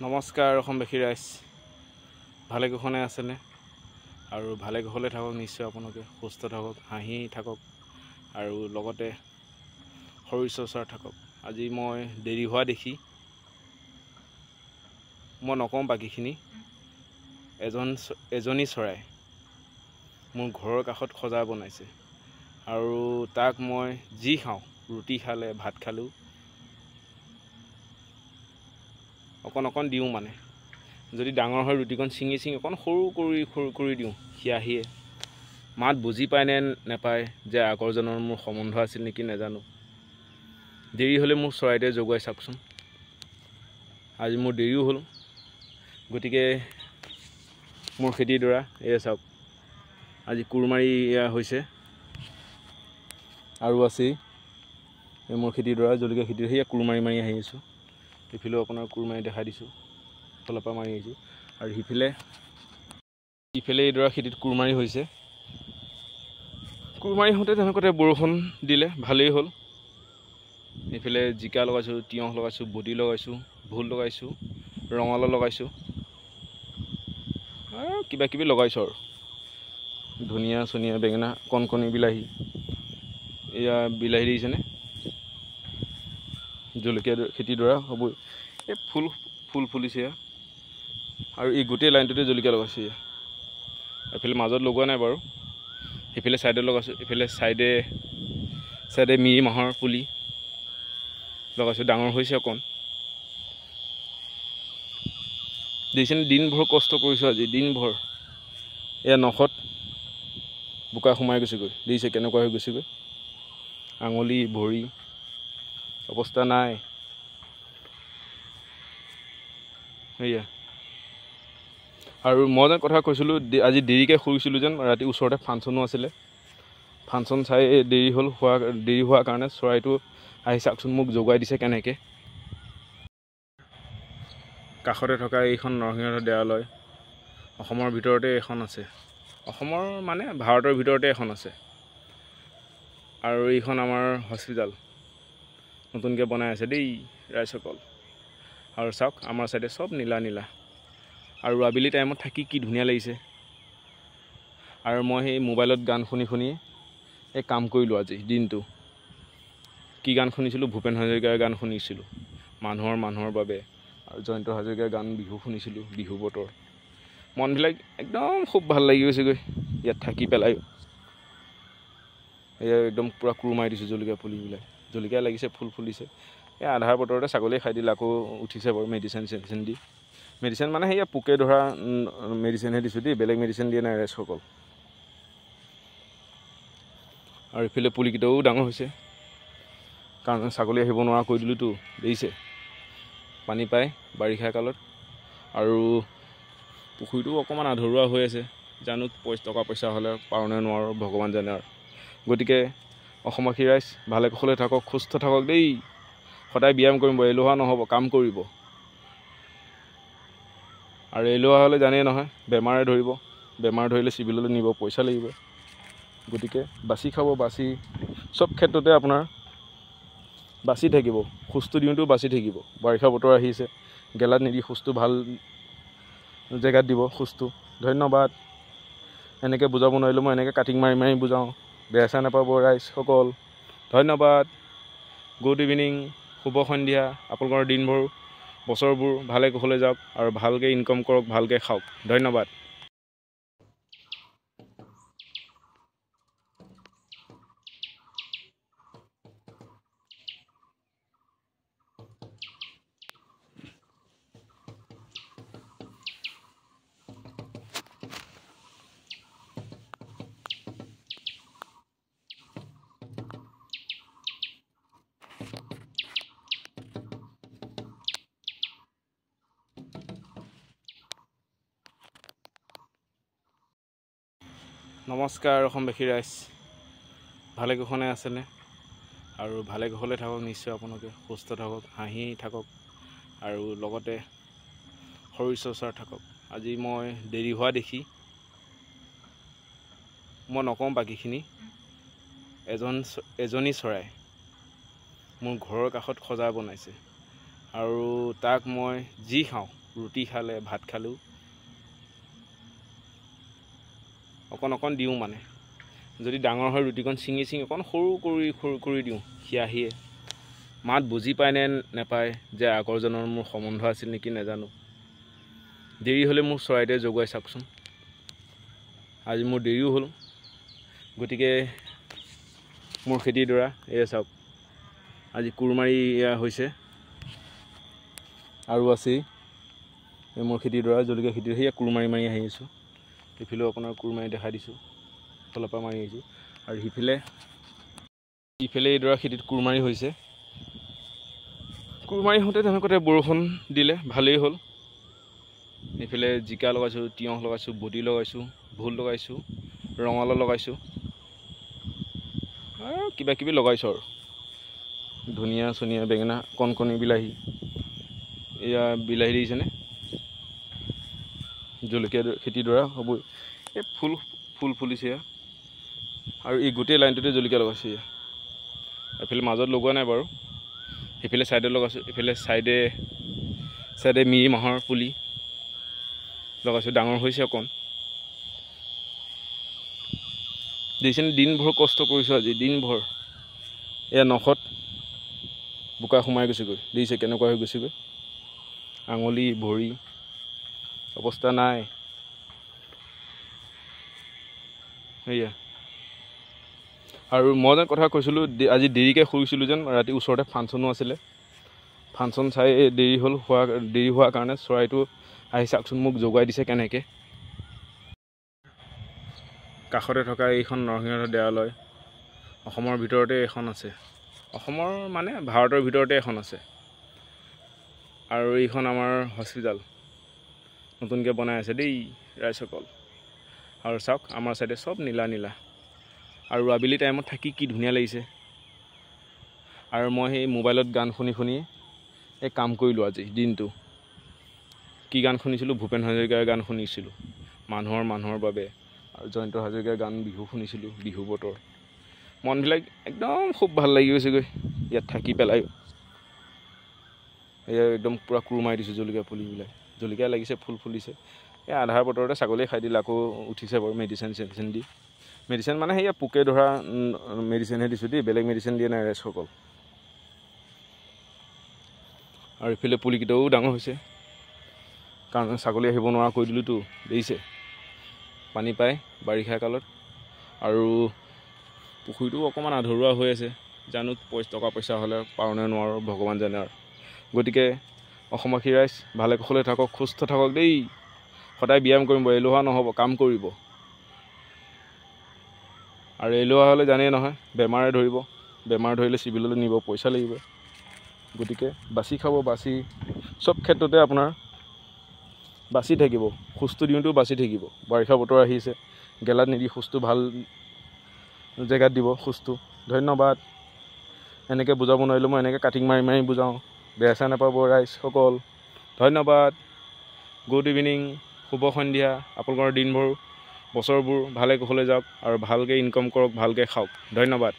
নমস্কাৰ অসমবাসী ৰাইজ, ভালে কুশলে আছেনে? আৰু ভালে কুশলে থাকক, নিশ্চয় আপোনালোকে সুস্থ থাকক, হাঁহি থাকক আৰু লগতে শৰীৰ চৰ্চাত থাকক। আজি মই দেৰি হোৱা দেখি মই নকওঁ বাকীখিনি, এজনী চৰাই মোৰ ঘৰৰ কাষত সজা বনাইছে আৰু তাক মই যি খাওঁ, ৰুটি খালে, ভাত খালেও অকণ দিওঁ। মানে যদি ডাঙৰ হয় ৰুটিকণ ছিঙি অকণ সৰু কৰি দিওঁ। সি আহিয়ে মাত বুজি পায় নে নেপায়, যে আগৰজনৰ মোৰ সম্বন্ধ আছিল নেকি নাজানো। দেৰি হ'লে মোৰ চৰাইটোৱে জগুৱাই চাওকচোন। আজি মোৰ দেৰিও হ'ল, গতিকে মোৰ খেতিডৰা এয়া চাওক, আজি কোৰ মাৰি এয়া হৈছে আৰু আছেই। এই মোৰ খেতিডৰা জলকীয়া খেতি, সেয়া কোৰ মাৰি আহি আছোঁ। সিফালেও আপোনাৰ কোৰ মাৰি দেখাই দিছোঁ, ফালৰ পৰা মাৰি আহিছোঁ। আৰু সিফালে এইডৰা খেতিত কোৰ মাৰি হৈছে। কোৰ মাৰি হওঁতে তেনেকুৱাতে বৰষুণ দিলে, ভালেই হ'ল। এইফালে জিকা লগাইছোঁ, তিয়ঁহ লগাইছোঁ, বডি লগাইছোঁ, ভোল লগাইছোঁ, ৰঙালাও লগাইছোঁ আৰু কিবাকিবি লগাইছোঁ আৰু ধনিয়া চনিয়া, বেঙেনা, কণকণি, বিলাহী। এয়া বিলাহী দেখিছেনে? জলকীয়া খেতিডৰা হ'বই। এই ফুল ফুলিছে আৰু এই গোটেই লাইনটোতে জলকীয়া লগাইছোঁ। এইফালে মাজত লগোৱা নাই বাৰু, সেইফালে ছাইডত লগাইছোঁ। এইফালে ছাইডে মিৰি মাহৰ পুলি লগাইছোঁ, ডাঙৰ হৈছে অকণ। দেখিছেনে? দিনভৰ কষ্ট কৰিছোঁ আজি, দিনভৰ। এয়া নখত বোকা সোমাই গৈছেগৈ, দেখিছে কেনেকুৱা হৈ গৈছেগৈ। আঙুলি ভৰি অৱস্থা নাই। সেয়া আৰু মই যেন কথা কৈছিলোঁ, আজি দেৰিকৈ শুইছিলোঁ যেন, ৰাতি ওচৰতে ফাংচনো আছিলে। ফাংচন চাই দেৰি হোৱাৰ কাৰণে চৰাইটো আহি চাওকচোন মোক জগুৱাই দিছে কেনেকৈ। কাষতে থকা এইখন নৰসিংহ দেৱালয় অসমৰ ভিতৰতে এখন আছে। অসমৰ মানে ভাৰতৰ ভিতৰতে এখন আছে। আৰু এইখন আমাৰ হস্পিটেল নতুনকৈ বনাই আছে দেই ৰাইজসকল। আৰু চাওক আমাৰ ছাইডে চব নীলা আৰু আবেলি টাইমত থাকি কি ধুনীয়া লাগিছে। আৰু মই সেই মোবাইলত গান শুনি এই কাম কৰিলোঁ আজি দিনটো। কি গান শুনিছিলোঁ? ভূপেন হাজৰিকাৰ গান শুনিছিলোঁ, মানুহৰ বাবে। আৰু জয়ন্ত হাজৰিকাৰ গান, বিহু শুনিছিলোঁ, বিহু বতৰ। মনবিলাক একদম খুব ভাল লাগি গৈছেগৈ ইয়াত থাকি পেলাই। এয়া একদম পূৰা কোৰ মাৰি দিছোঁ জলকীয়া পুলিবিলাক। জলকীয়া লাগিছে, ফুল ফুলিছে। এই আধাৰ বতৰতে ছাগলীয়ে খাই দিলে, আকৌ উঠিছে বাৰু মেডিচিন দি। মেডিচিন মানে সেয়া পোকে ধৰা মেডিচিনহে দিছোঁ দেই, বেলেগ মেডিচিন দিয়া নাই ৰাইজসকল। আৰু ইফালে পুলিকেইটাও ডাঙৰ হৈছে, কাৰণ ছাগলী আহিব নোৱাৰা কৰি দিলোঁতো, দেখিছে? পানী পায় বাৰিষা কালত। আৰু পুখুৰীটো অকণমান আধৰুৱা হৈ আছে, জানো টকা পইচা হ'লে পাৰোঁ নে নোৱাৰোঁ, ভগৱান জানে আৰু। গতিকে অসমবাসী ৰাইজ, ভালে কুশলে থাকক, সুস্থ থাকক দেই। সদায় ব্যায়াম কৰিব, এলেহুৱা নহ'ব, কাম কৰিব। আৰু এলেহুৱা হ'লে জানেই নহয়, বেমাৰে ধৰিব। বেমাৰ ধৰিলে চিভিললৈ নিব, পইচা লাগিব। গতিকে বাচি খাব, চব ক্ষেত্ৰতে আপোনাৰ বাচি থাকিব। খোজটো দিওঁতেও বাচি থাকিব। বাৰিষা বতৰ আহিছে, গেলাত নিদি খোজটো ভাল জেগাত দিব খোজটো। ধন্যবাদ। এনেকৈ বুজাব নোৱাৰিলোঁ, মই এনেকৈ কাটিং মাৰি বুজাওঁ, বেয়া চেয়া নাপাব ৰাইজসকল। ধন্যবাদ। গুড ইভিনিং, শুভ সন্ধিয়া। আপোনালোকৰ দিনবোৰ, বছৰবোৰ ভালে কুশলে যাওক আৰু ভালকৈ ইনকম কৰক, ভালকৈ খাওক। ধন্যবাদ। নমস্কাৰ অসমবাসী ৰাইজ, ভালে কুশলে আছেনে? আৰু ভালে কুশলে থাকক, নিশ্চয় আপোনালোকে সুস্থ থাকক, হাঁহি থাকক আৰু লগতে শৰীৰ চৰ্চাত থাকক। আজি মই দেৰি হোৱা দেখি মই নকওঁ বাকীখিনি, এজনী চৰাই মোৰ ঘৰৰ কাষত সজা বনাইছে আৰু তাক মই যি খাওঁ, ৰুটি খালে ভাত খালেও অকণ দিওঁ মানে যদি ডাঙৰ হয় ৰুটিকণ ছিঙি অকণ সৰু কৰি দিওঁ সিয়াহিয়ে মাত বুজি পায় নে নেপায় যে আগৰজনৰ মোৰ সম্বন্ধ আছিল নেকি নাজানো দেৰি হ'লে মোৰ চৰাইটোৱে জগুৱাই চাওকচোন আজি মোৰ দেৰিও হ'ল গতিকে মোৰ খেতিডৰা এয়া চাওক আজি কোৰমাৰি হৈছে আৰু আছেই এই মোৰ খেতিডৰা জলকীয়া খেতি সেয়া কোৰমাৰি মাৰি আহি আছোঁ এইফালেও আপোনাৰ কোৰমাৰি দেখাই দিছোঁ ফালৰ পৰা মাৰি আহিছোঁ আৰু ইফালে এইডৰা খেতিত কোৰমাৰি হৈছে কোৰমাৰি হওঁতে তেনেকুৱাতে বৰষুণ দিলে ভালেই হ'ল এইফালে জিকা লগাইছোঁ তিয়ঁহ লগাইছোঁ বডি লগাইছোঁ ভোল লগাইছোঁ ৰঙালাও লগাইছোঁ আৰু কিবাকিবি লগাইছোঁ আৰু ধনিয়া চনিয়া বেঙেনা কণকণি বিলাহী এয়া বিলাহী দেখিছেনে জলকীয়া খেতিডৰা হ'বই এই ফুল ফুলিছে আৰু এই গোটেই লাইনটোতে জলকীয়া লগাইছোঁ এয়া এইফালে মাজত লগোৱা নাই বাৰু সেইফালে ছাইডে লগাইছোঁ এইফালে ছাইডে মিৰি মাহৰ পুলি লগাইছোঁ ডাঙৰ হৈছে অকণ দেখিছেনে দিনভৰ কষ্ট কৰিছোঁ আজি দিনভৰ এয়া নখত বোকা সোমাই গৈছেগৈ দেখিছে কেনেকুৱা হৈ গৈছেগৈ আঙুলি ভৰি অৱস্থা নাই সেয়া আৰু মই যেন কথা কৈছিলোঁ আজি দেৰিকৈ শুইছিলোঁ যেন ৰাতি ওচৰতে ফাংচনো আছিলে ফাংচন চাই দেৰি হোৱাৰ কাৰণে চৰাইটো আহি চাওকচোন মোক জগুৱাই দিছে কেনেকৈ কাষতে থকা এইখন নৰসিংহ দেৱালয় অসমৰ ভিতৰতে এখন আছে অসমৰ মানে ভাৰতৰ ভিতৰতে এখন আছে আৰু এইখন আমাৰ হস্পিটেল নতুনকৈ বনাই আছে দেই ৰাইজসকল আৰু চাওক আমাৰ চাইডে চব নীলা আৰু আবেলি টাইমত থাকি কি ধুনীয়া লাগিছে আৰু মই সেই মোবাইলত গান শুনি এই কাম কৰিলোঁ আজি দিনটো কি গান শুনিছিলোঁ ভূপেন হাজৰিকাৰ গান শুনিছিলোঁ মানুহৰ বাবে আৰু জয়ন্ত হাজৰিকাৰ গান বিহু শুনিছিলোঁ বিহু বতৰ মনবিলাক একদম খুব ভাল লাগি গৈছেগৈ ইয়াত থাকি পেলাই এয়া একদম পূৰা কোৰ মাৰি দিছোঁ জলকীয়া পুলিবিলাক জলকীয়া লাগিছে ফুল ফুলিছে এই আধাৰ বতৰতে ছাগলীয়ে খাই দিলে আকৌ উঠিছে বাৰু মেডিচিন দি মেডিচিন মানে সেয়া পোকে ধৰা মেডিচিনহে দিছোঁ দেই বেলেগ মেডিচিন দিয়া নাই ৰাইজসকল আৰু ইফালে পুলিকেইটাও ডাঙৰ হৈছে কাৰণ ছাগলী আহিব নোৱাৰা কৰি দিলোঁতো দেখিছে পানী পায় বাৰিষা কালত আৰু পুখুৰীটো অকণমান আধৰুৱা হৈ আছে জানো টকা পইচা হ'লে পাৰোঁনে নোৱাৰোঁ ভগৱান জানে আৰু গতিকে অসমবাসী ৰাইজ ভালে কুশলে থাকক সুস্থ থাকক দেই সদায় ব্যায়াম কৰিব এলেহুৱা নহ'ব কাম কৰিব আৰু এলেহুৱা হ'লে জানেই নহয় বেমাৰে ধৰিব বেমাৰ ধৰিলে চিভিললৈ নিব পইচা লাগিব গতিকে বাচি খাব বাচি চব ক্ষেত্ৰতে আপোনাৰ বাচি থাকিব সুস্থ দিওঁতেও বাচি থাকিব বাৰিষা বতৰ আহিছে গেলাত নিদি সুস্থ ভাল জেগাত দিব সুস্থ ধন্যবাদ এনেকৈ বুজাব নোৱাৰিলোঁ মই এনেকৈ কাটিং মাৰি বুজাওঁ বেয়া চেয়া নাপাব ৰাইজসকল ধন্যবাদ গুড ইভিনিং শুভ সন্ধিয়া আপোনালোকৰ দিনবোৰ বছৰবোৰ ভালে কুশলে যাওক আৰু ভালকৈ ইনকাম কৰক ভালকৈ খাওক ধন্যবাদ